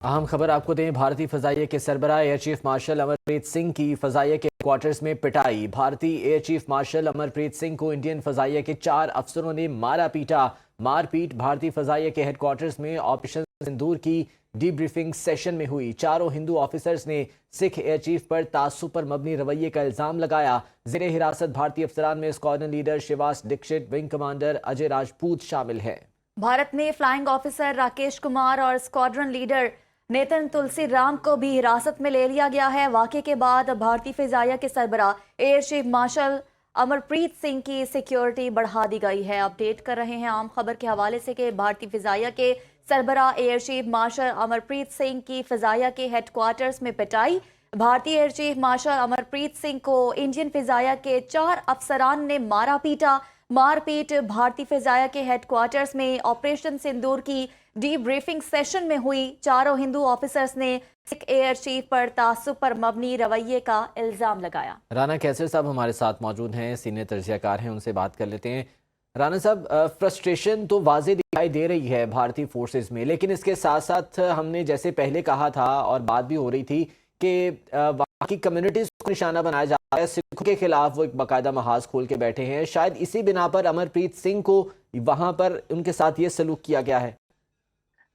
अहम खबर आपको दें। भारतीय फजाइया के सरबराह air chief marshal Amarpreet Singh की फजाइया के क्वार्टर्स में पिटाई। भारतीय air chief marshal Amarpreet Singh को इंडियन फजाइया के 4 अफसरों ने मारा पीटा। मारपीट भारतीय फजाइया के हेडक्वार्टर्स में ऑपरेशन सिंदूर की डीब्रीफिंग सेशन में हुई। चारों हिंदू ऑफिसर्स ने सिख एयर चीफ पर तासुब पर मबनी रवैये का इल्जाम लगाया। जेर हिरासत भारतीय अफसरान में squadron leader Shivas Dikshit, wing commander Ajay Rajput शामिल हैं। भारत में फ्लाइंग ऑफिसर राकेश कुमार और स्क्वाड्रन लीडर नेतन तुलसी राम को भी हिरासत में ले लिया गया है। वाक़े के बाद भारतीय फिजाइया के सरबराह air chief marshal Amarpreet Singh की सिक्योरिटी बढ़ा दी गई है। अपडेट कर रहे हैं आम खबर के हवाले से कि भारतीय फिजाइया के सरबराह air chief marshal Amarpreet Singh की फिजाइया के हेडक्वार्टर्स में पिटाई। भारतीय air chief marshal Amarpreet Singh को इंडियन फिजाइया के 4 अफसरान ने मारा पीटा। मारपीट भारतीय फिजाइया के हेडक्वार्टर्स में ऑपरेशन सिंदूर की डीब्रीफिंग सेशन में हुई। चारों हिंदू ऑफिसर्स ने सिख एयर चीफ पर तासुब पर मबनी रवैये का इल्जाम लगाया। राना कैसर साहब हमारे साथ मौजूद हैं, सीनियर तजज़ियाकार हैं, उनसे बात कर लेते हैं। राना साहब, फ्रस्ट्रेशन तो वाज़े दिखाई दे रही है भारतीय फोर्सेस में, लेकिन इसके साथ साथ हमने जैसे पहले कहा था और बात भी हो रही थी कि वहाँ की कम्युनिटीज़ को निशाना बनाया जा रहा है। सिखों के खिलाफ वो एक बाकायदा महाज खोल के बैठे हैं। शायद इसी बिना पर अमरप्रीत सिंह को वहाँ पर उनके साथ ये सलूक किया गया है।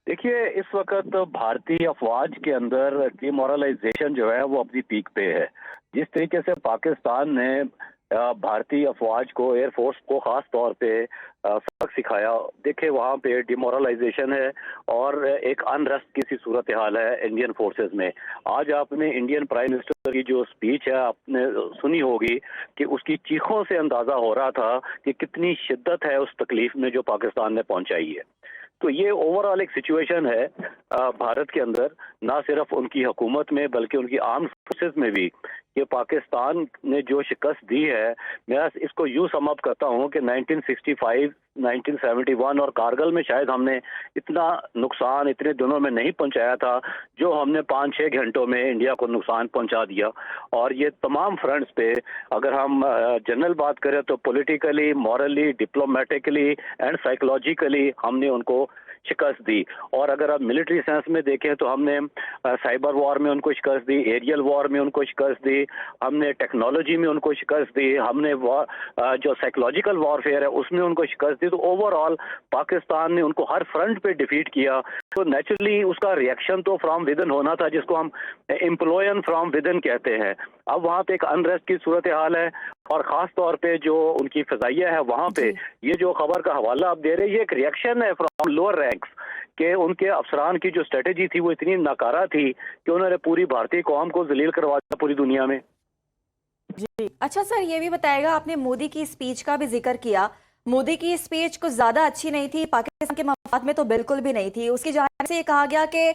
देखिए, इस वक्त भारतीय अफवाज के अंदर डिमोरलाइजेशन जो है वो अपनी पीक पे है। जिस तरीके से पाकिस्तान ने भारतीय अफवाज को, एयरफोर्स को खास तौर पे सबक सिखाया, देखे वहाँ पे डिमोरलाइजेशन है और एक अनरेस्ट की सी सूरत हाल है इंडियन फोर्सेस में। आज आपने इंडियन प्राइम मिनिस्टर की जो स्पीच है आपने सुनी होगी कि उसकी चीखों से अंदाजा हो रहा था कि कितनी शिद्दत है उस तकलीफ में जो पाकिस्तान ने पहुंचाई है। तो ये ओवरऑल एक सिचुएशन है भारत के अंदर, ना सिर्फ उनकी हुकूमत में बल्कि उनकी आर्म्ड फोर्सेस में भी, कि पाकिस्तान ने जो शिकस्त दी है। मैं इसको यूं सम अप करता हूं कि 1965, 1971 और कारगिल में शायद हमने इतना नुकसान इतने दिनों में नहीं पहुंचाया था जो हमने 5-6 घंटों में इंडिया को नुकसान पहुंचा दिया। और ये तमाम फ्रंट्स पे अगर हम जनरल बात करें तो politically, morally, diplomatically and psychologically हमने उनको शिकस्त दी। और अगर आप मिलिट्री सेंस में देखें तो हमने साइबर वॉर में उनको शिकस्त दी, एरियल वॉर में उनको शिकस्त दी, हमने टेक्नोलॉजी में उनको शिकस्त दी, हमने जो साइकोलॉजिकल वॉरफेयर है उसमें उनको शिकस्त दी। तो ओवरऑल पाकिस्तान ने उनको हर फ्रंट पे डिफीट किया। तो नेचुरली उसका रिएक्शन तो फ्रॉम विदन होना था, जिसको हम एम्प्लॉयन फ्रॉम विदन कहते हैं। अब वहाँ पे एक अनरेस्ट की सूरत हाल है और ख़ास तौर पे जो उनकी फ़ज़ाइया है वहाँ पे ये जो खबर का हवाला आप दे रहे हैं, ये एक रिएक्शन है फ्रॉम लोअर रैंक्स कि उनके अफसरान की जो स्ट्रेटेजी थी वो इतनी नाकारा थी कि उन्होंने पूरी भारतीय कौम को जलील करवा दिया पूरी दुनिया में। जी अच्छा सर, ये भी बताएगा, आपने मोदी की स्पीच का भी जिक्र किया। मोदी की स्पीच कुछ ज्यादा अच्छी नहीं थी, पाकिस्तान के मफाद में तो बिल्कुल भी नहीं थी। उसकी जानिब से ये कहा गया कि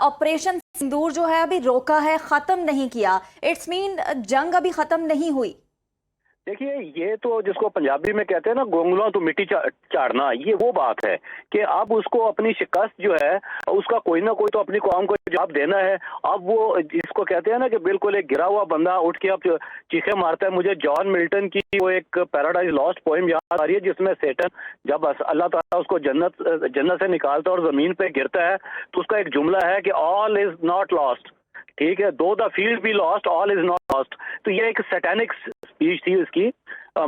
ऑपरेशन सिंदूर जो है अभी रोका है, खत्म नहीं किया। इट्स मीन जंग अभी खत्म नहीं हुई। देखिए, ये तो जिसको पंजाबी में कहते हैं ना, गोंगलों तो मिट्टी चाड़ना, ये वो बात है कि अब उसको अपनी शिकस्त जो है उसका कोई ना कोई तो अपनी कौम को जवाब देना है। अब वो जिसको कहते हैं ना कि बिल्कुल एक गिरा हुआ बंदा उठ के अब चीखे मारता है। मुझे जॉन मिल्टन की वो एक पैराडाइज लॉस्ट पोएम याद आ रही है जिसमें सेटन जब अल्लाह ताला उसको जन्नत से निकालता है और जमीन पे गिरता है तो उसका एक जुमला है कि ऑल इज नॉट लॉस्ट। ठीक है, दो the field be lost all is not lost. तो ये एक सैटेनिक स्पीच थी उसकी,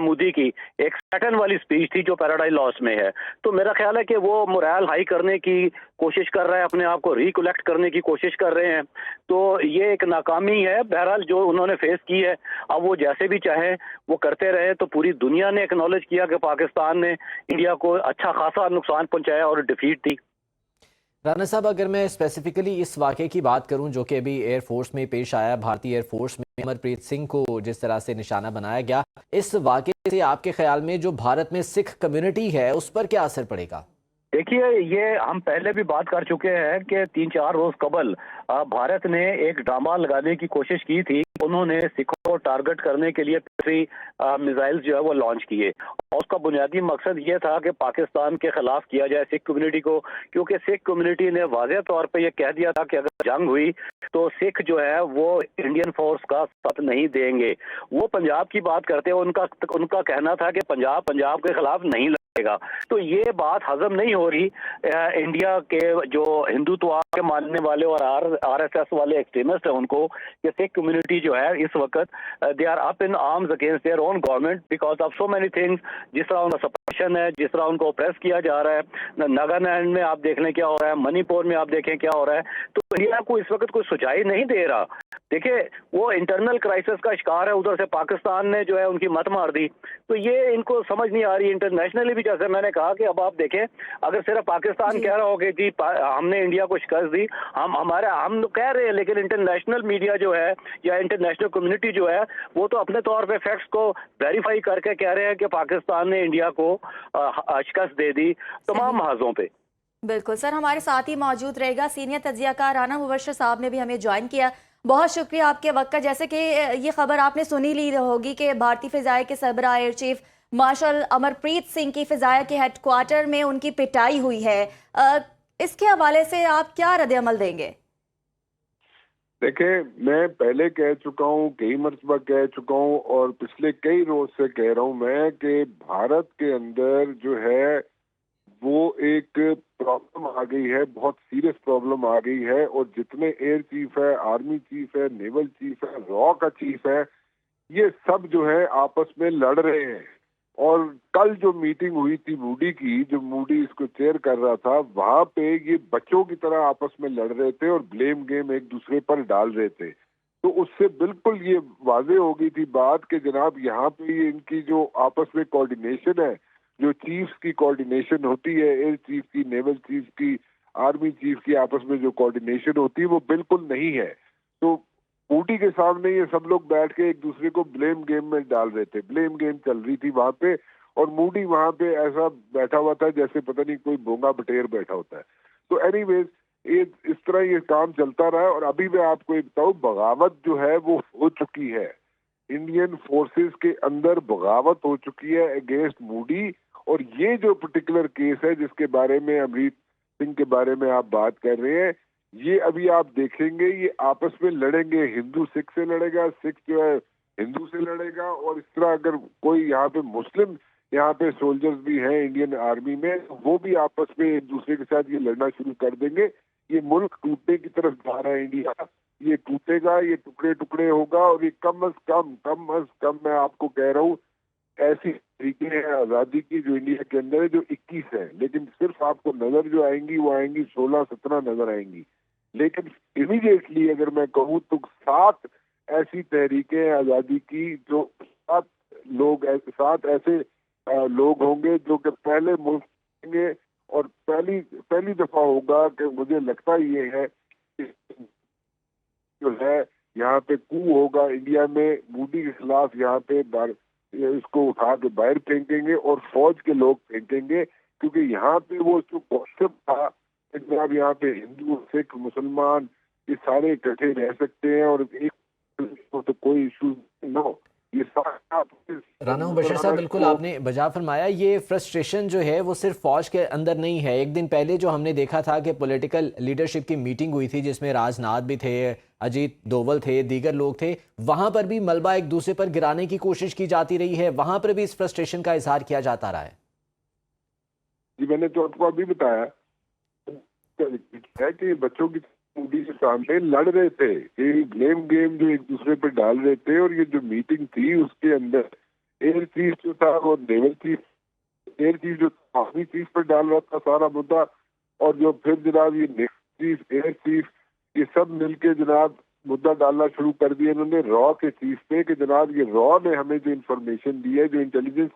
मोदी की एक सैटन वाली स्पीच थी जो पैराडाइज लॉस्ट में है। तो मेरा ख्याल है कि वो मोरल हाई करने की कोशिश कर रहा है, अपने आप को रिकलेक्ट करने की कोशिश कर रहे हैं। तो ये एक नाकामी है बहरहाल जो उन्होंने फेस की है। अब वो जैसे भी चाहे वो करते रहे। तो पूरी दुनिया ने एक्नॉलेज किया कि पाकिस्तान ने इंडिया को अच्छा खासा नुकसान पहुंचाया और डिफीट दी। राना साहब, अगर मैं स्पेसिफिकली इस वाक़े की बात करूं जो कि अभी एयरफोर्स में पेश आया, भारतीय एयरफोर्स में अमरप्रीत सिंह को जिस तरह से निशाना बनाया गया, इस वाक़े से आपके ख्याल में जो भारत में सिख कम्युनिटी है उस पर क्या असर पड़ेगा? देखिए, ये हम पहले भी बात कर चुके हैं कि 3-4 रोज कबल भारत ने एक ड्रामा लगाने की कोशिश की थी। उन्होंने सिखों को टारगेट करने के लिए मिसाइल्स जो है वो लॉन्च किए और उसका बुनियादी मकसद ये था कि पाकिस्तान के खिलाफ किया जाए सिख कम्युनिटी को, क्योंकि सिख कम्युनिटी ने वाज़ेह तौर पे ये कह दिया था कि अगर जंग हुई तो सिख जो है वो इंडियन फोर्स का साथ नहीं देंगे। वो पंजाब की बात करते हैं, उनका कहना था कि पंजाब के खिलाफ नहीं गया। तो ये बात हजम नहीं हो रही इंडिया के जो हिंदुत्व के मानने वाले और आरएसएस वाले एक्सट्रीमिस्ट हैं उनको, कि सिख कम्युनिटी जो है इस वक्त they are up in arms against their own government because of so many things. जिस तरह उनका सप्रेशन है, जिस तरह उनको ऑप्रेस किया जा रहा है, नागालैंड में आप देख लें क्या हो रहा है, मणिपुर में आप देखें क्या हो रहा है, तो इंडिया को इस वक्त कोई सुझाई नहीं दे रहा। देखिए वो इंटरनल क्राइसिस का शिकार है, उधर से पाकिस्तान ने जो है उनकी मत मार दी, तो ये इनको समझ नहीं आ रही। इंटरनेशनली भी जैसे मैंने कहा कि अब आप देखें, अगर सिर्फ पाकिस्तान कह रहा हो कि जी हमने इंडिया को शिकस्त दी, हम कह रहे हैं, लेकिन इंटरनेशनल मीडिया जो है या इंटरनेशनल कम्युनिटी जो है वो तो अपने तौर पे फैक्ट्स को वेरीफाई करके कह रहे हैं कि पाकिस्तान ने इंडिया को शिकस्त दे दी तमाम महाजों पे। बिल्कुल सर, हमारे साथ ही मौजूद रहेगा सीनियर तज्जियाकार राना मुबशर साहब ने भी हमें ज्वाइन किया। बहुत शुक्रिया आपके वक्त का। जैसे कि ये खबर आपने सुनी ली होगी कि भारतीय फिजाए के सरबराह air chief marshal Amarpreet Singh की फिजाया के हेडक्वार्टर में उनकी पिटाई हुई है। इसके हवाले से आप क्या रद्द-ए-अमल देंगे? देखें, मैं पहले कह चुका हूँ, कई मरतबा कह चुका हूँ और पिछले कई रोज से कह रहा हूँ मैं कि भारत के अंदर जो है वो एक प्रॉब्लम आ गई है, बहुत सीरियस प्रॉब्लम आ गई है। और जितने एयर चीफ है, आर्मी चीफ है, नेवल चीफ है, रॉ का चीफ है, ये सब जो है आपस में लड़ रहे हैं। और कल जो मीटिंग हुई थी मूडी की, जो मूडी इसको चेयर कर रहा था, वहां पे ये बच्चों की तरह आपस में लड़ रहे थे और ब्लेम गेम एक दूसरे पर डाल रहे थे। तो उससे बिल्कुल ये वाजे हो गई थी बात कि जनाब यहाँ पे ये इनकी जो आपस में कोऑर्डिनेशन है, जो चीफ्स की कोऑर्डिनेशन होती है, एयर चीफ की, नेवल चीफ की, आर्मी चीफ की आपस में जो कोऑर्डिनेशन होती है वो बिल्कुल नहीं है। तो मूडी के सामने ये सब लोग बैठ के एक दूसरे को ब्लेम गेम में डाल रहे थे, ब्लेम गेम चल रही थी वहां पे। और मूडी वहां पे ऐसा बैठा हुआ था जैसे पता नहीं कोई बोंगा बटेर बैठा होता है। तो एनीवेज ये इस तरह ये काम चलता रहा। और अभी मैं आपको एक बताऊं, बगावत जो है वो हो चुकी है, इंडियन फोर्सेस के अंदर बगावत हो चुकी है अगेंस्ट मूडी। और ये जो पर्टिकुलर केस है जिसके बारे में अमरीत सिंह के बारे में आप बात कर रहे हैं, ये अभी आप देखेंगे ये आपस में लड़ेंगे, हिंदू सिख से लड़ेगा, सिख जो है हिंदू से लड़ेगा। और इस तरह अगर कोई यहाँ पे मुस्लिम यहाँ पे सोल्जर्स भी हैं इंडियन आर्मी में, वो भी आपस में एक दूसरे के साथ ये लड़ना शुरू कर देंगे। ये मुल्क टूटने की तरफ जा रहा है इंडिया, ये टूटेगा, ये टुकड़े टुकड़े होगा। और ये कम अज कम मैं आपको कह रहा हूँ ऐसी तरीके हैं आज़ादी की जो इंडिया के अंदर है जो 21 है, लेकिन सिर्फ आपको नजर जो आएंगी वो आएंगी 16-17 नजर आएंगी। लेकिन इमीडिएटली अगर मैं कहूँ तो 7 ऐसी तहरीकें हैं आज़ादी की, जो 7 ऐसे लोग होंगे जो कि पहले मुल्क देंगे। और पहली दफा होगा कि मुझे लगता ये है कि जो है यहाँ पे कू होगा इंडिया में, मूडी के खिलाफ यहाँ पे इसको उठा के बाहर फेंकेंगे और फौज के लोग फेंकेंगे। क्योंकि यहाँ पे वो जो कॉन्सेप्ट था जनाब, यहाँ पे हिंदू, सिख, मुसलमान ये सारे इकट्ठे रह सकते हैं और एक तो कोई इशू ना हो, ये राना मुबशर साहब बिल्कुल आपने बजा फरमाया। ये फ्रस्ट्रेशन जो है वो सिर्फ फौज के अंदर नहीं है। एक दिन पहले जो हमने देखा था कि पॉलिटिकल लीडरशिप की मीटिंग हुई थी जिसमें राजनाथ भी थे, अजीत डोवल थे, दीगर लोग थे, वहां पर भी मलबा एक दूसरे पर गिराने की कोशिश की जाती रही है, वहां पर भी इस फ्रस्ट्रेशन का इजहार किया जाता रहा है। जी मैंने तो आपको अभी बताया है कि बच्चों की मूडी के सामने लड़ रहे थे, ये ब्लेम गेम जो एक दूसरे पे डाल रहे थे। और ये जो मीटिंग थी उसके अंदर एयर चीफ जो था वो नेवल चीफ, एयर चीफ जो आर्मी चीफ पर डाल रहा था सारा मुद्दा, और जो फिर जनाब ये नेवल चीफ, एयर चीफ, ये सब मिलके जनाब मुद्दा डालना शुरू कर दिया इन्होंने रॉ के चीफ पे कि जनाब ये रॉ ने हमें जो इंफॉर्मेशन दी है, जो इंटेलिजेंस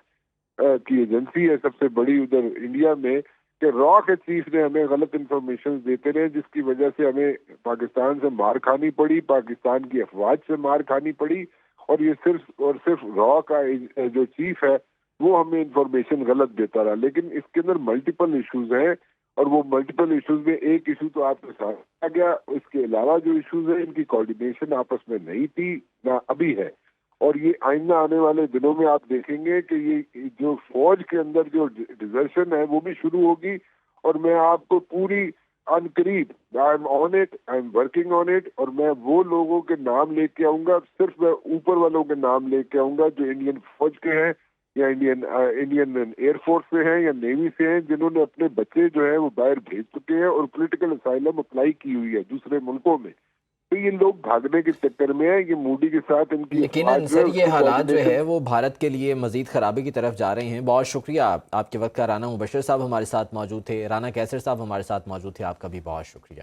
की एजेंसी है सबसे बड़ी उधर इंडिया में, कि रॉ के चीफ ने हमें गलत इंफॉर्मेशन देते रहे, जिसकी वजह से हमें पाकिस्तान से मार खानी पड़ी, पाकिस्तान की अफवाज से मार खानी पड़ी। और ये सिर्फ और सिर्फ रॉ का जो चीफ है वो हमें इंफॉर्मेशन गलत देता रहा। लेकिन इसके अंदर मल्टीपल इश्यूज हैं और वो मल्टीपल इश्यूज में एक इशू तो आपके साथ आ गया, इसके अलावा जो इश्यूज है इनकी कोऑर्डिनेशन आपस में नहीं थी ना अभी है। और ये आइंदा आने वाले दिनों में आप देखेंगे कि ये जो फौज के अंदर जो डिजर्शन है वो भी शुरू होगी। और मैं आपको पूरी अनकरीब, I am on it, I am working on it, और मैं वो लोगों के नाम लेके आऊंगा, सिर्फ मैं ऊपर वालों के नाम लेके आऊंगा जो इंडियन फौज के हैं, یا انڈین ایئر فورس سے ہیں یا نیوی سے ہیں، جنہوں نے اپنے بچے جو ہے وہ باہر بھیج چکے ہیں اور پولیٹیکل اسائلم اپلائی کی ہوئی ہے دوسرے ملکوں میں. تو یہ لوگ بھاگنے کے چکر میں ہیں. یہ مودی کے ساتھ ان کی یقیناً سر یہ حالات جو ہے وہ بھارت کے لیے مزید خرابی کی طرف جا رہے ہیں. بہت شکریہ آپ کے وقت کا. رانا مبشر صاحب ہمارے ساتھ موجود تھے، رانا کیسر صاحب ہمارے ساتھ موجود تھے، آپ کا بھی بہت شکریہ.